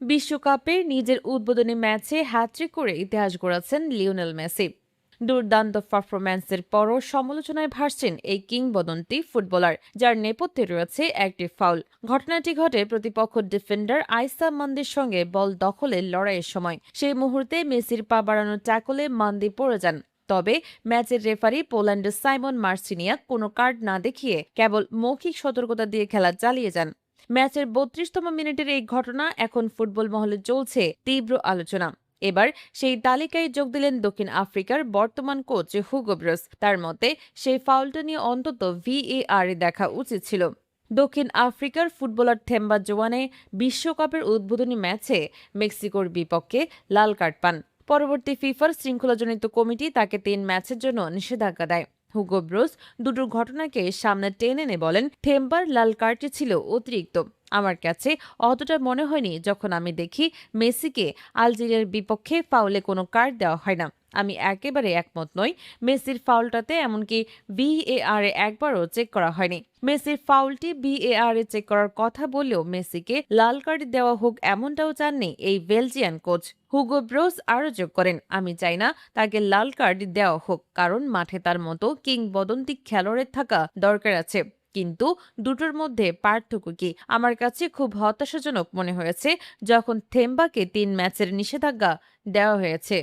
বিশ্বকাপে নিজের উদ্বোধনী ম্যাচে হ্যাট্রিক করে ইতিহাস গড়েছেন লিওনেল মেসি। দুর্দান্ত পারফরম্যান্সের পরও সমালোচনায় ভাসছেন এই কিংবদন্তি ফুটবলার, যার নেপথ্যে রয়েছে একটি ফাউল। ঘটনাটি ঘটে প্রতিপক্ষ ডিফেন্ডার আইসা মান্দির সঙ্গে বল দখলের লড়াইয়ের সময়। সেই মুহূর্তে মেসির পা বাড়ানো ট্যাকলে মান্দি পড়ে যান। তবে ম্যাচের রেফারি পোল্যান্ডের সাইমন মার্সিনিয়াক কোনো কার্ড না দেখিয়ে কেবল মৌখিক সতর্কতা দিয়ে খেলা চালিয়ে যান। ম্যাচের ৩২তম মিনিটের এই ঘটনা এখন ফুটবল মহলে চলছে তীব্র আলোচনা। এবার সেই তালিকায় যোগ দিলেন দক্ষিণ আফ্রিকার বর্তমান কোচ হুগো ব্রুস। তার মতে সেই ফাউলটা নিয়ে অন্তত ভিএআর দেখা উচিত ছিল। দক্ষিণ আফ্রিকার ফুটবলার থেম্বা জোয়ানে বিশ্বকাপের উদ্বোধনী ম্যাচে মেক্সিকোর বিপক্ষে লাল কার্ড পান। পরবর্তী ফিফার শৃঙ্খলাজনিত কমিটি তাকে ৩ ম্যাচের জন্য নিষেধাজ্ঞা দেয়। হুগো ব্রুস দুটো ঘটনাকে সামনে টেনে এনে বলেন, থেম্বার লাল কার্ডটি ছিল অতিরিক্ত। আমার কাছে অতটা মনে হয়নি যখন আমি দেখি মেসিকে আলজেরিয়ার বিপক্ষে ফাউলে কোনো কার্ড দেওয়া হয় না। আমি একেবারে একমত নই। মেসির ফাউলটাতে এমনকি ভিএআর এ একবারও চেক করা হয়নি। মেসির ফাউলটি ভিএআর এ চেক করার কথা বললেও মেসিকে লাল কার্ড দেওয়া হোক এমনটাও চাননি এই বেলজিয়ান কোচ। হুগো ব্রোস আরও যোগ করেন, আমি চাই না তাকে লাল কার্ড দেওয়া হোক, কারণ মাঠে তার মতো কিংবদন্তি খেলোয়াড়ের থাকা দরকার আছে। কিন্তু দুটোর মধ্যে পার্থক্য কি? আমার কাছে খুব হতাশাজনক মনে হয়েছে যখন থেম্বাকে ৩ ম্যাচের নিষেধাজ্ঞা দেওয়া হয়েছে।